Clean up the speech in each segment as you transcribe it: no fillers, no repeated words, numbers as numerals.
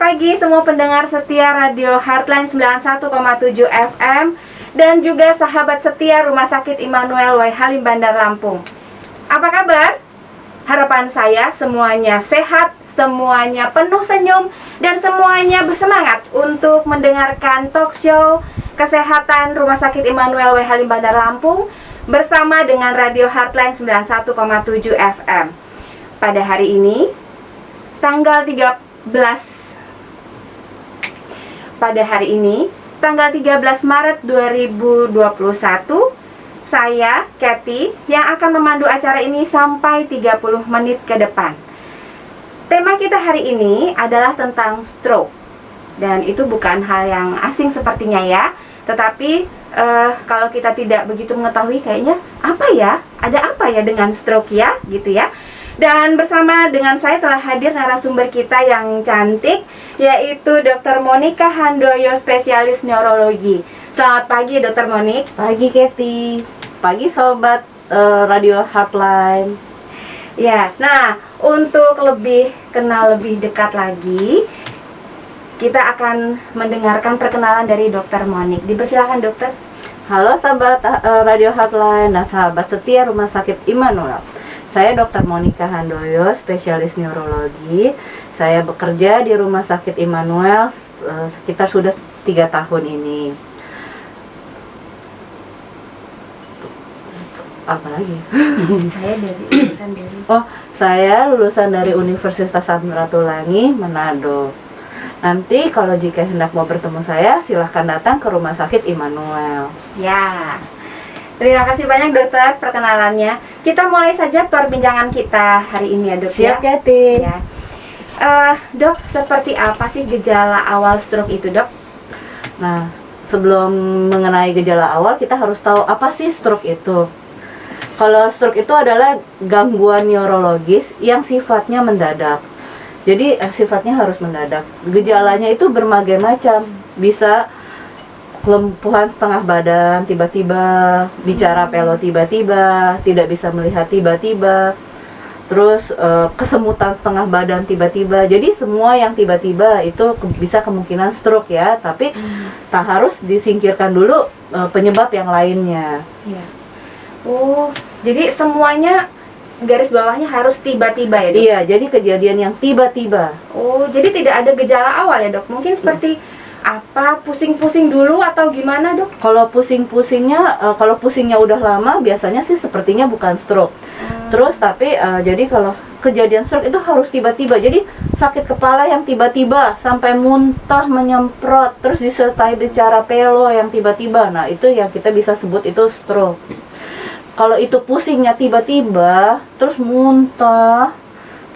pagi semua pendengar setia Radio Heartline 91,7 FM dan juga sahabat setia Rumah Sakit Immanuel Wai Halim Bandar Lampung. Apa kabar? Harapan saya semuanya sehat, semuanya penuh senyum, dan semuanya bersemangat untuk mendengarkan talk show kesehatan Rumah Sakit Immanuel Wai Halim Bandar Lampung bersama dengan Radio Heartline 91,7 FM. Pada hari ini, tanggal 13 Maret 2021, saya, Kathy, yang akan memandu acara ini sampai 30 menit ke depan. Tema kita hari ini adalah tentang stroke. Dan itu bukan hal yang asing sepertinya ya. Tetapi kalau kita tidak begitu mengetahui, kayaknya ada apa ya dengan stroke ya, gitu ya. Dan bersama dengan saya telah hadir narasumber kita yang cantik, yaitu Dr. Monica Handoyo, spesialis neurologi. Selamat pagi Dr. Monik. Pagi Kathy. Pagi sobat Radio Heartline. Ya, nah untuk kenal lebih dekat lagi, kita akan mendengarkan perkenalan dari Dr. Monik. Dipersilakan dokter. Halo sahabat Radio Heartline dan sahabat setia Rumah Sakit Immanuel. Saya Dr. Monica Handoyo, spesialis neurologi. Saya bekerja di Rumah Sakit Immanuel sekitar sudah 3 tahun ini. Apa lagi? Saya lulusan dari Universitas Samratulangi, Manado. Nanti kalau jika hendak mau bertemu saya, silahkan datang ke Rumah Sakit Immanuel. Ya. Terima kasih banyak dokter perkenalannya. Kita mulai saja perbincangan kita hari ini ya dok. Siap ya? Kathy. Ya. Dok, seperti apa sih gejala awal stroke itu dok? Nah, sebelum mengenai gejala awal, kita harus tahu apa sih stroke itu. Kalau stroke itu adalah gangguan neurologis yang sifatnya mendadak. Jadi sifatnya harus mendadak. Gejalanya itu berbagai macam. Bisa kelumpuhan setengah badan tiba-tiba, bicara pelo tiba-tiba, tidak bisa melihat tiba-tiba, terus kesemutan setengah badan tiba-tiba. Jadi semua yang tiba-tiba itu bisa kemungkinan stroke ya, tapi tak harus disingkirkan dulu penyebab yang lainnya. Ya. Oh, jadi semuanya garis bawahnya harus tiba-tiba ya dok? Iya, jadi kejadian yang tiba-tiba. Oh, jadi tidak ada gejala awal ya dok? Mungkin seperti pusing-pusing dulu atau gimana dok? Kalau pusingnya udah lama, biasanya sih sepertinya bukan stroke. Terus tapi jadi kalau kejadian stroke itu harus tiba-tiba. Jadi sakit kepala yang tiba-tiba sampai muntah, menyemprot, terus disertai bicara pelo yang tiba-tiba. Nah, itu yang kita bisa sebut itu stroke. Kalau itu pusingnya tiba-tiba, terus muntah,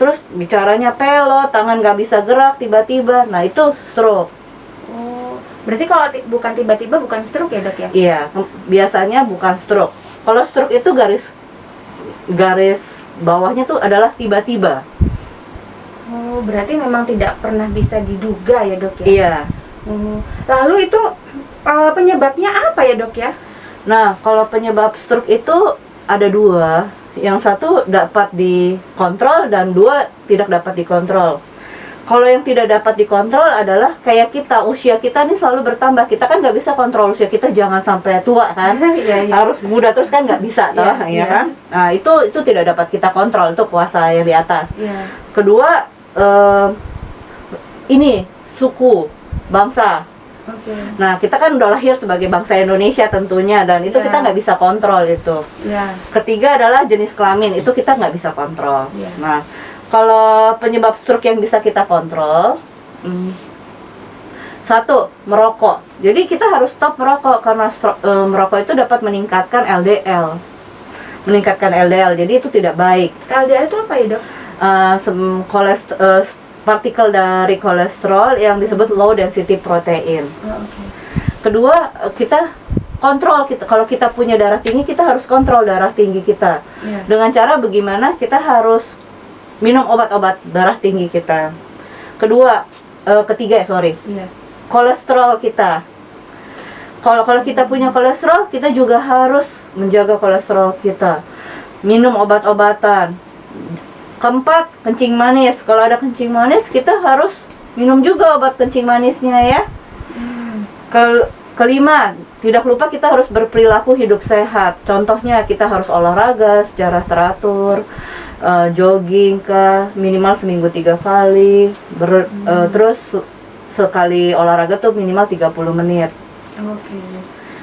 terus bicaranya pelo, tangan nggak bisa gerak tiba-tiba, nah itu stroke. Oh, berarti kalau bukan tiba-tiba bukan stroke ya dok ya? Iya, biasanya bukan stroke. Kalau stroke itu garis bawahnya tuh adalah tiba-tiba. Oh, berarti memang tidak pernah bisa diduga ya dok ya? Iya. Lalu itu penyebabnya apa ya dok ya? Nah, kalau penyebab stroke itu ada 2. Yang satu dapat dikontrol dan 2 tidak dapat dikontrol. Kalau yang tidak dapat dikontrol adalah kayak kita, usia kita nih selalu bertambah. Kita kan nggak bisa kontrol usia kita, jangan sampai tua kan. Iya. Harus muda terus kan nggak bisa toh, ya kan? Nah, itu tidak dapat kita kontrol, itu kuasa yang di atas. Iya. Kedua, ini suku, bangsa. Okay. Nah, kita kan udah lahir sebagai bangsa Indonesia tentunya, dan itu kita nggak bisa kontrol itu. Ketiga adalah jenis kelamin, itu kita nggak bisa kontrol. Nah, kalau penyebab stroke yang bisa kita kontrol, 1, merokok. Jadi kita harus stop merokok karena merokok itu dapat meningkatkan LDL. Jadi itu tidak baik. LDL itu apa ya dok? Partikel dari kolesterol yang disebut low density protein. Kedua, kita kontrol. Kalau kita punya darah tinggi, kita harus kontrol darah tinggi kita. Dengan cara bagaimana? Kita harus minum obat-obat darah tinggi kita. Ketiga, kolesterol kita. Kalau kita punya kolesterol, kita juga harus menjaga kolesterol kita. Minum obat-obatan. Keempat, kencing manis. Kalau ada kencing manis, kita harus minum juga obat kencing manisnya ya. Kelima, tidak lupa kita harus berperilaku hidup sehat. Contohnya kita harus olahraga secara teratur, jogging minimal seminggu 3 kali, terus sekali olahraga tuh minimal 30 menit. Oke.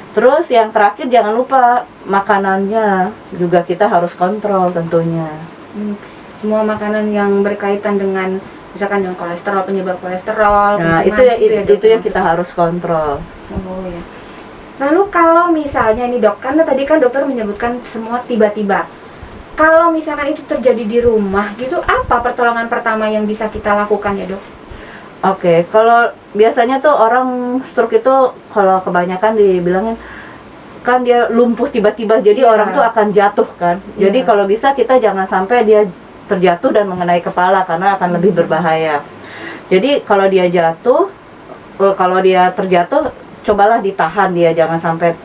Terus yang terakhir jangan lupa makanannya juga kita harus kontrol tentunya. Semua makanan yang berkaitan dengan misalkan yang kolesterol, penyebab kolesterol, Nah, itu yang kita harus kontrol. Oh ya. Lalu kalau misalnya nih dok, karena tadi kan dokter menyebutkan semua tiba-tiba. Kalau misalkan itu terjadi di rumah gitu, apa pertolongan pertama yang bisa kita lakukan ya dok? Oke, kalau biasanya tuh orang stroke itu kalau kebanyakan dibilangin kan dia lumpuh tiba-tiba, jadi orang tuh akan jatuh kan. Jadi kalau bisa kita jangan sampai dia terjatuh dan mengenai kepala karena akan lebih berbahaya. Jadi kalau dia terjatuh, cobalah ditahan dia, jangan sampai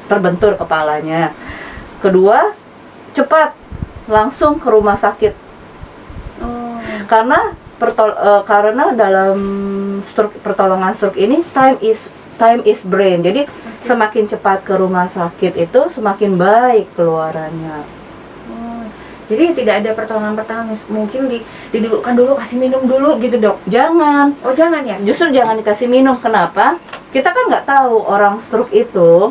terbentur kepalanya. Kedua, cepat langsung ke rumah sakit. Karena dalam pertolongan stroke ini time is brain. Jadi semakin cepat ke rumah sakit itu semakin baik keluarannya. Jadi tidak ada pertolongan pertama, mungkin didulukan dulu, kasih minum dulu gitu dok? Jangan. Oh jangan ya? Justru jangan dikasih minum. Kenapa? Kita kan nggak tahu orang stroke itu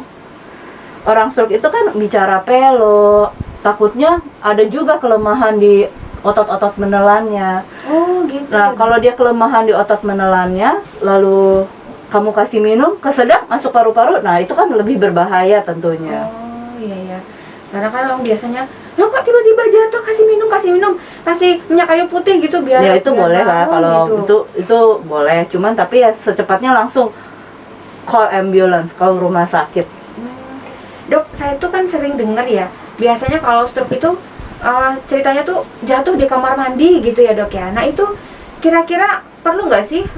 kan bicara pelo. Takutnya ada juga kelemahan di otot-otot menelannya. Oh gitu. Nah kalau dia kelemahan di otot menelannya, lalu kamu kasih minum, kesedap masuk paru-paru, nah itu kan lebih berbahaya tentunya. Oh iya. Karena kan orang biasanya, loh kok tiba-tiba jatuh, kasih minum, kasih minyak kayu putih gitu biar ya itu boleh lah kalau gitu. itu boleh, cuman tapi ya secepatnya langsung call ambulance, call rumah sakit. Dok, saya tuh kan sering dengar ya, biasanya kalau stroke itu ceritanya tuh jatuh di kamar mandi gitu ya dok ya. Nah itu kira-kira perlu nggak sih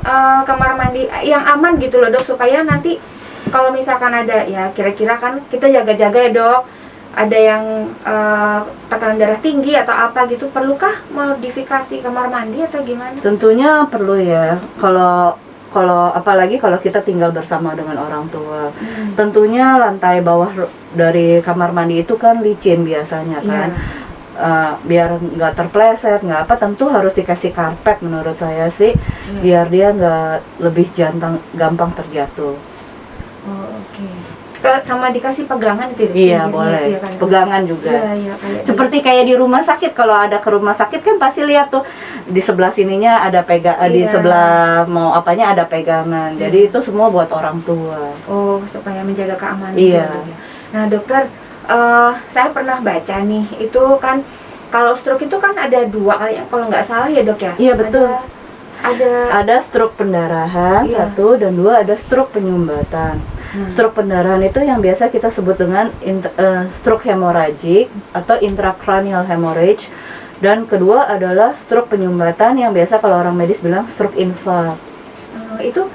kamar mandi yang aman gitu loh dok, supaya nanti kalau misalkan ada ya, kira-kira kan kita jaga-jaga ya dok, ada yang tekanan darah tinggi atau apa gitu, perlukah modifikasi kamar mandi atau gimana? Tentunya perlu ya, kalau apalagi kalau kita tinggal bersama dengan orang tua. Tentunya lantai bawah dari kamar mandi itu kan licin biasanya kan. Biar nggak terpleset, nggak apa, tentu harus dikasih karpet menurut saya sih, biar dia nggak lebih gampang terjatuh. Oh, oke. Sama dikasih pegangan itu? Iya boleh, ya, kan? Pegangan juga. Iya, seperti kayak di rumah sakit, kalau ada ke rumah sakit kan pasti lihat tuh di sebelah sininya ada di sebelah mau apanya ada pegangan. Jadi itu semua buat orang tua. Oh, supaya menjaga keamanan. Iya. Nah dokter, saya pernah baca nih, itu kan kalau stroke itu kan ada 2 kali, kalau nggak salah ya dok ya? Iya betul. Ada stroke pendarahan 1 dan 2, ada stroke penyumbatan. Stroke pendarahan itu yang biasa kita sebut dengan stroke hemorrhagic atau intracranial hemorrhage, dan kedua adalah stroke penyumbatan yang biasa kalau orang medis bilang stroke infarct. Itu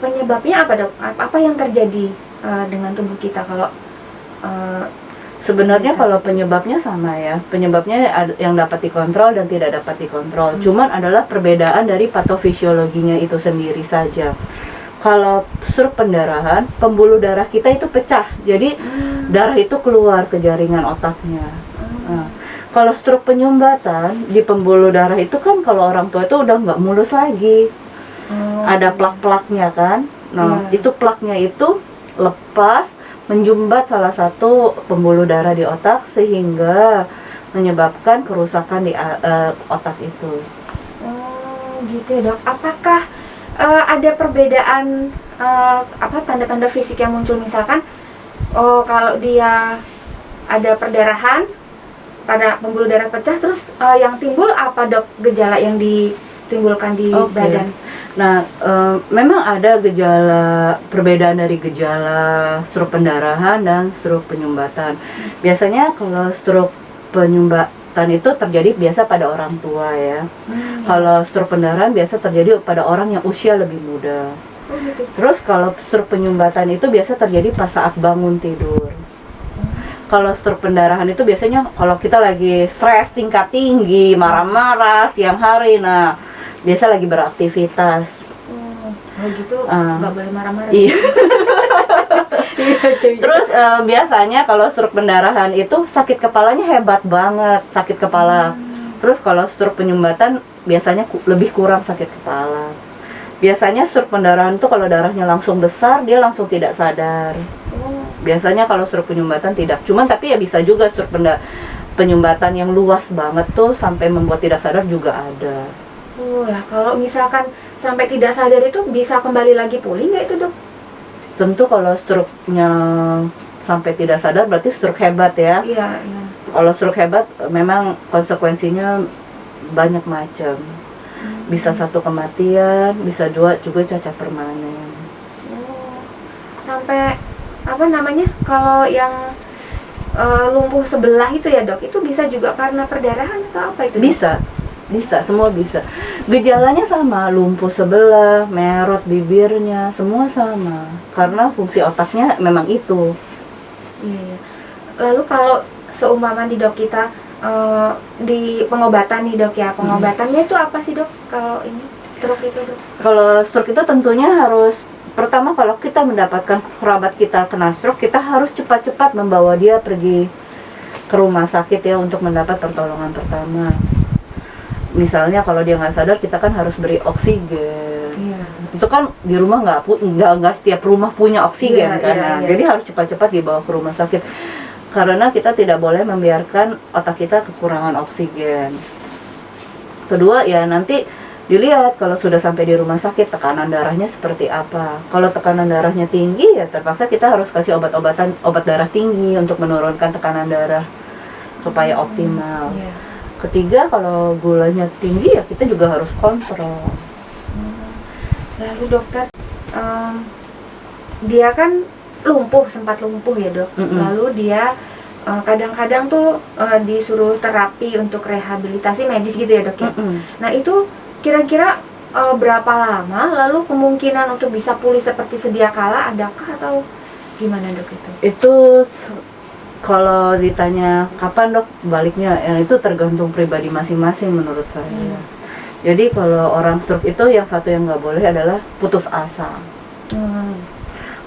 penyebabnya apa dok? Apa yang terjadi dengan tubuh kita kalau sebenarnya kalau penyebabnya sama ya, penyebabnya yang dapat dikontrol dan tidak dapat dikontrol. Cuman adalah perbedaan dari patofisiologinya itu sendiri saja. Kalau stroke pendarahan, pembuluh darah kita itu pecah, jadi darah itu keluar ke jaringan otaknya. Nah, kalau stroke penyumbatan, di pembuluh darah itu kan kalau orang tua itu udah nggak mulus lagi, ada plak-plaknya kan. Nah, itu plaknya itu lepas, menjumbat salah satu pembuluh darah di otak sehingga menyebabkan kerusakan di otak itu. Oh gitu ya dok. Apakah ada perbedaan tanda-tanda fisik yang muncul, misalkan kalau dia ada perdarahan karena pembuluh darah pecah, terus yang timbul apa dok gejala yang ditimbulkan di badan? Nah, memang ada perbedaan dari gejala stroke pendarahan dan stroke penyumbatan. Biasanya kalau stroke penyumbatan itu terjadi biasa pada orang tua ya. Kalau stroke pendarahan biasa terjadi pada orang yang usia lebih muda. Terus kalau stroke penyumbatan itu biasa terjadi pas saat bangun tidur. Kalau stroke pendarahan itu biasanya kalau kita lagi stres tingkat tinggi, marah-marah siang hari. Nah, biasa lagi beraktivitas. Kalau gitu nggak boleh marah-marah. Iya. Terus biasanya kalau stroke pendarahan itu sakit kepalanya hebat banget, sakit kepala. Terus kalau stroke penyumbatan biasanya lebih kurang sakit kepala. Biasanya stroke pendarahan tuh kalau darahnya langsung besar, dia langsung tidak sadar. Biasanya kalau stroke penyumbatan tidak. Cuman tapi ya bisa juga stroke penyumbatan yang luas banget tuh sampai membuat tidak sadar juga ada. Lah kalau misalkan sampai tidak sadar itu bisa kembali lagi pulih nggak itu, Dok? Tentu kalau stroke-nya sampai tidak sadar berarti stroke hebat ya. Iya. Kalau stroke hebat memang konsekuensinya banyak macam. Bisa 1 kematian, bisa 2 juga cacat permanen. Sampai apa namanya? Kalau yang lumpuh sebelah itu ya, Dok, itu bisa juga karena perdarahan atau apa itu, Dok? Bisa, semua bisa. Gejalanya sama, lumpuh sebelah, merot bibirnya, semua sama. Karena fungsi otaknya memang itu. Iya. Lalu kalau seumpama di Dok kita di pengobatan nih, Dok ya, pengobatannya itu apa sih, Dok? Kalau ini stroke itu, Dok? Kalau stroke itu tentunya harus, pertama kalau kita mendapatkan kerabat kita kena stroke, kita harus cepat-cepat membawa dia pergi ke rumah sakit ya untuk mendapat pertolongan pertama. Misalnya kalau dia nggak sadar, kita kan harus beri oksigen. Iya. Itu kan di rumah nggak setiap rumah punya oksigen kan. Iya. Jadi harus cepat-cepat dibawa ke rumah sakit. Karena kita tidak boleh membiarkan otak kita kekurangan oksigen. Kedua ya nanti dilihat kalau sudah sampai di rumah sakit tekanan darahnya seperti apa. Kalau tekanan darahnya tinggi ya terpaksa kita harus kasih obat darah tinggi untuk menurunkan tekanan darah supaya optimal. Iya. Ketiga kalau gulanya tinggi ya kita juga harus kontrol. Lalu dokter, dia kan sempat lumpuh ya, Dok. Lalu dia kadang-kadang tuh disuruh terapi untuk rehabilitasi medis gitu ya, Dok ya. Nah itu kira-kira berapa lama lalu kemungkinan untuk bisa pulih seperti sedia kala adakah atau gimana, Dok itu? Itu kalau ditanya kapan, Dok, baliknya yang itu tergantung pribadi masing-masing menurut saya. Jadi kalau orang stroke itu yang satu yang nggak boleh adalah putus asa.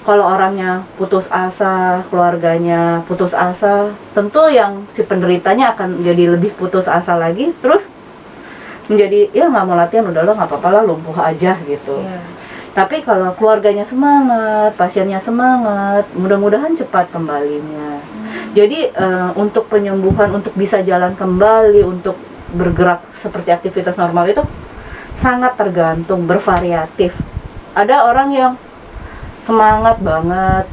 Kalau orangnya putus asa, keluarganya putus asa, tentu yang si penderitanya akan jadi lebih putus asa lagi, terus menjadi ya nggak mau latihan, udahlah nggak apa-apa lah, lumpuh aja gitu. Tapi kalau keluarganya semangat, pasiennya semangat, mudah-mudahan cepat kembalinya. Jadi untuk penyembuhan, untuk bisa jalan kembali, untuk bergerak seperti aktivitas normal itu sangat tergantung, bervariatif. Ada orang yang semangat banget,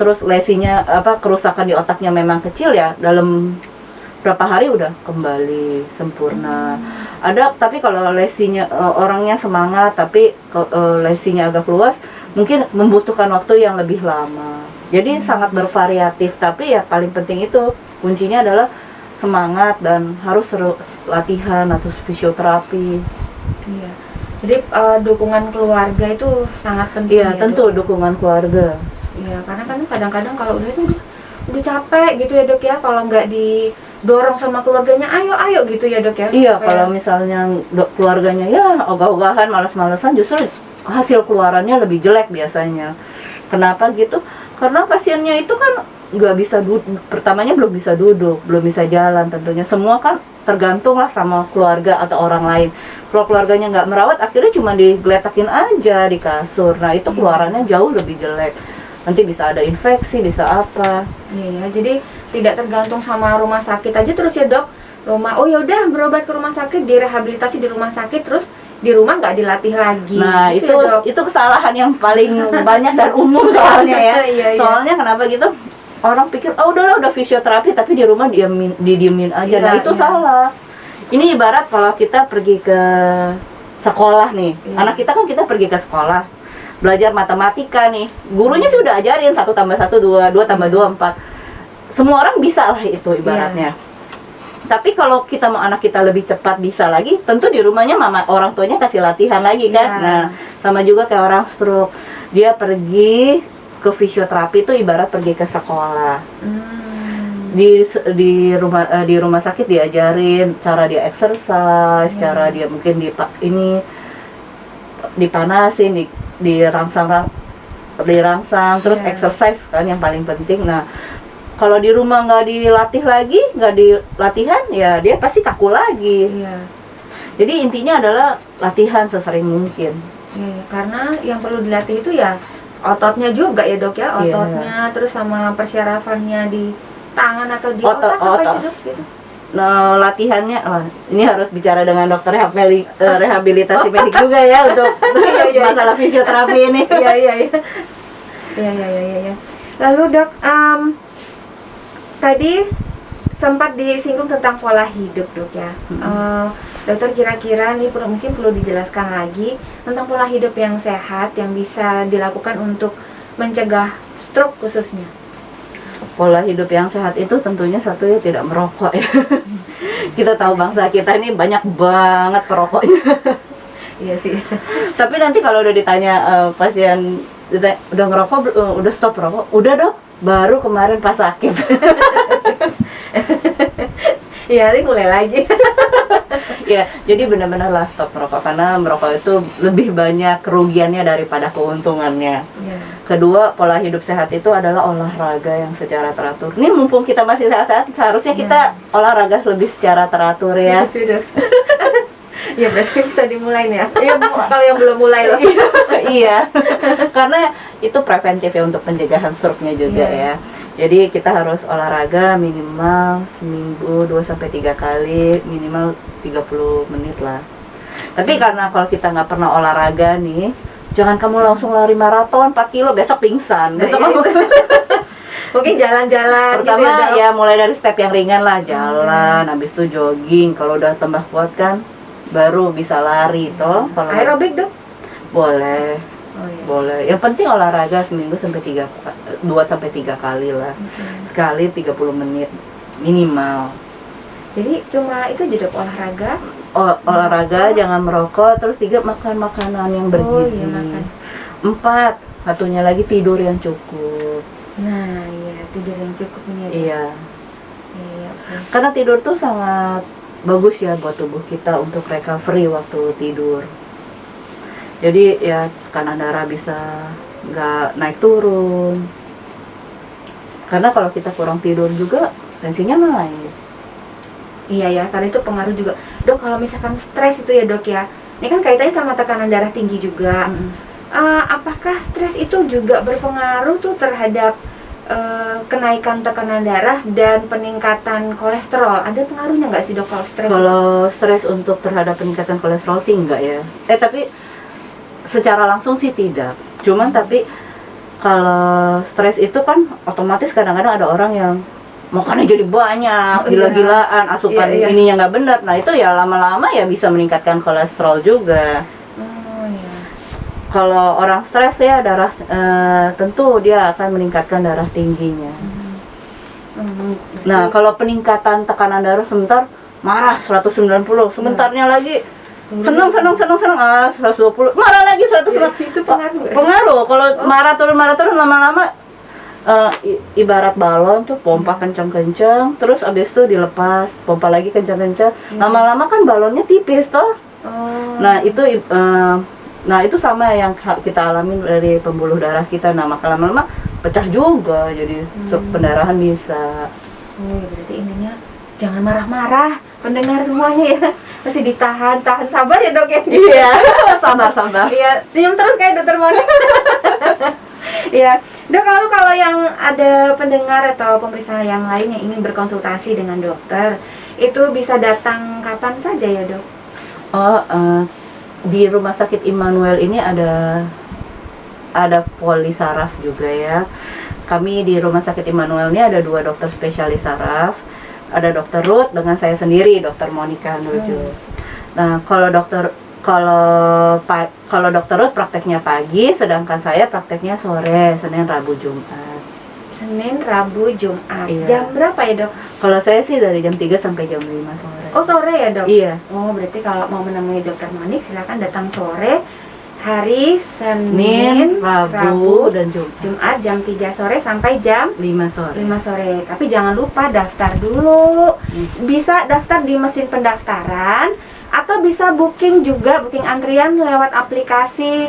terus lesinya kerusakan di otaknya memang kecil ya, dalam berapa hari udah kembali sempurna. Ada tapi kalau lesinya orangnya semangat tapi lesinya agak luas, mungkin membutuhkan waktu yang lebih lama. Jadi sangat bervariatif, tapi ya paling penting itu kuncinya adalah semangat dan harus latihan atau fisioterapi. Iya. Jadi dukungan keluarga itu sangat penting. Iya, tentu dukungan keluarga. Iya, karena kan kadang-kadang kalau udah capek gitu ya, Dok ya, kalau nggak didorong sama keluarganya, ayo gitu ya, Dok ya. Iya, kalau misalnya keluarganya ya ogah-ogahan, malas-malesan, justru hasil keluarannya lebih jelek biasanya. Kenapa gitu? Karena pasiennya itu kan nggak bisa pertamanya belum bisa duduk, belum bisa jalan, tentunya semua kan tergantung lah sama keluarga atau orang lain. Kalau keluarganya nggak merawat, akhirnya cuma digeletakin aja di kasur. Nah itu keluarannya jauh lebih jelek. Nanti bisa ada infeksi, bisa apa. Iya, jadi tidak tergantung sama rumah sakit aja terus ya, Dok. Oh ya udah, berobat ke rumah sakit, direhabilitasi di rumah sakit, terus di rumah nggak dilatih lagi. Nah gitu ya, itu kesalahan yang paling banyak dan umum soalnya ya. Iya. Soalnya kenapa gitu? Orang pikir udahlah udah fisioterapi tapi di rumah didiemin aja. Nah itu salah. Ini ibarat kalau kita pergi ke sekolah nih, anak kita kan kita pergi ke sekolah belajar matematika nih, gurunya sudah ajarin 1 tambah 1 2, 2 tambah 2 4. Semua orang bisa lah itu ibaratnya. Tapi kalau kita mau anak kita lebih cepat bisa lagi, tentu di rumahnya orang tuanya kasih latihan lagi kan. Nah sama juga kayak orang stroke, dia pergi ke fisioterapi itu ibarat pergi ke sekolah. Di rumah sakit diajarin cara dia exercise, cara dia mungkin dipanasin, dirangsang, terus exercise kan yang paling penting. Nah, kalau di rumah nggak dilatih lagi, nggak dilatihan, ya dia pasti kaku lagi. Jadi intinya adalah latihan sesering mungkin. Karena yang perlu dilatih itu ya ototnya juga ya dok ya, ototnya, terus sama persyarafannya di tangan atau di otak apa sih dok gitu. Nah, latihannya, ini harus bicara dengan dokter rehabilitasi medik juga ya untuk masalah fisioterapi ini. Iya. Lalu dok, tadi sempat disinggung tentang pola hidup dok ya. Dokter kira-kira nih mungkin perlu dijelaskan lagi tentang pola hidup yang sehat yang bisa dilakukan untuk mencegah stroke khususnya. Pola hidup yang sehat itu tentunya satu ya tidak merokok ya. Kita tahu bangsa kita ini banyak banget perokoknya. Iya sih. Tapi nanti kalau udah ditanya pasien udah ngerokok, udah stop rokok, udah dok, baru kemarin pas sakit. Iya, nanti mulai lagi. Ya, jadi benar-benar lah stop merokok karena merokok itu lebih banyak kerugiannya daripada keuntungannya. Kedua, pola hidup sehat itu adalah olahraga yang secara teratur. Ini mumpung kita masih sehat-sehat, seharusnya kita olahraga lebih secara teratur ya. Ya berarti bisa dimulai nih ya. Kalau yang belum mulai loh. Iya. Karena itu preventif ya untuk pencegahan stroke-nya juga ya. Jadi kita harus olahraga minimal seminggu 2-3 kali, minimal 30 menit lah. Tapi karena kalau kita nggak pernah olahraga nih, jangan kamu langsung lari maraton 4 kilo, besok pingsan. Besok kamu mungkin jalan-jalan. Pertama gitu ya mulai dari step yang ringan lah, jalan, habis itu jogging. Kalau udah tambah kuat kan, baru bisa lari toh. Kalau aerobik dok? Boleh. Boleh. Yang penting olahraga seminggu 2-3 kali lah. Sekali 30 menit minimal. Jadi cuma itu aja dok, olahraga. Olahraga, jangan merokok, terus 3 makan makanan yang bergizi. 4, satunya lagi tidur yang cukup. Nah, iya, tidur yang cukup ini. Iya. Karena tidur tuh sangat bagus ya buat tubuh kita untuk recovery waktu tidur. Jadi ya tekanan darah bisa nggak naik turun. Karena kalau kita kurang tidur juga tensinya naik. Iya ya, karena itu pengaruh juga. Dok, kalau misalkan stres itu ya dok ya, ini kan kaitannya sama tekanan darah tinggi juga. Apakah stres itu juga berpengaruh tuh terhadap kenaikan tekanan darah dan peningkatan kolesterol? Ada pengaruhnya nggak sih dok kalau stres? Kalau stres untuk terhadap peningkatan kolesterol sih enggak ya. Tapi secara langsung sih tidak. Cuman tapi kalau stres itu kan otomatis kadang-kadang ada orang yang makannya jadi banyak, gila-gilaan, asupan ininya nggak benar. Nah itu ya lama-lama ya bisa meningkatkan kolesterol juga. Kalau orang stres ya darah tentu dia akan meningkatkan darah tingginya. Nah kalau peningkatan tekanan darah sebentar marah 190, sebentarnya lagi senang 120, marah lagi 190. Itu pengaruh. Kalau marah turun lama-lama ibarat balon tuh pompa kencang-kencang, terus abis itu dilepas, pompa lagi kencang-kencang, lama-lama kan balonnya tipis toh. Nah itu sama yang kita alamin dari pembuluh darah kita. Nah maka lama-lama pecah juga, jadi stroke pendarahan bisa. Berarti intinya jangan marah-marah, pendengar semuanya ya. Masih tahan sabar ya dok ya. Iya, sabar. Iya, senyum terus kayak dokter Monik. Iya, dok, lalu kalau yang ada pendengar atau pemeriksa yang lain yang ingin berkonsultasi dengan dokter, itu bisa datang kapan saja ya dok? Di Rumah Sakit Immanuel ini ada poli saraf juga ya. Kami di Rumah Sakit Immanuel ini ada 2 dokter spesialis saraf. Ada dokter Ruth dengan saya sendiri, dokter Monica Nurjo. Nah, kalau dokter Ruth prakteknya pagi, sedangkan saya prakteknya sore, Senin, Rabu, Jumat. Senin, Rabu, Jumat. Iya. Jam berapa ya dok? Kalau saya sih dari jam 3 sampai jam 5 sore. Oh sore ya dok? Iya. Oh berarti kalau mau menemui dokter Monik silakan datang sore. hari Senin, Senin, Rabu, dan Jumat. Jumat jam 3 sore sampai jam 5 sore. 5 sore. Tapi jangan lupa daftar dulu. Bisa daftar di mesin pendaftaran atau bisa booking antrian lewat aplikasi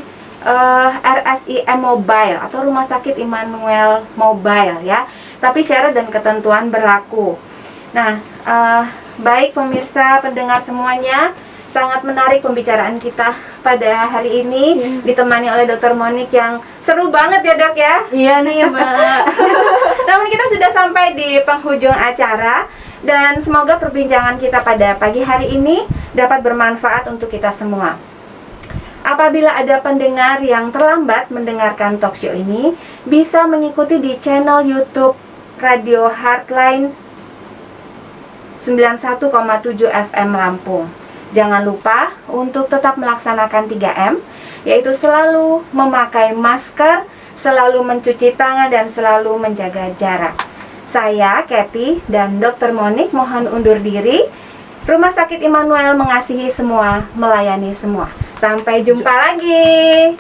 RSIM Mobile atau Rumah Sakit Immanuel Mobile ya. Tapi syarat dan ketentuan berlaku. Nah, baik pemirsa pendengar semuanya, sangat menarik pembicaraan kita pada hari ini, ditemani oleh Dr. Monik yang seru banget ya dok ya. Iya nih Mbak. Namun kita sudah sampai di penghujung acara dan semoga perbincangan kita pada pagi hari ini dapat bermanfaat untuk kita semua. Apabila ada pendengar yang terlambat mendengarkan talkshow ini, bisa mengikuti di channel YouTube Radio Heartline 91,7 FM Lampung. Jangan lupa untuk tetap melaksanakan 3M, yaitu selalu memakai masker, selalu mencuci tangan, dan selalu menjaga jarak. Saya, Kathy, dan Dr. Monik mohon undur diri. Rumah Sakit Immanuel mengasihi semua, melayani semua. Sampai jumpa lagi.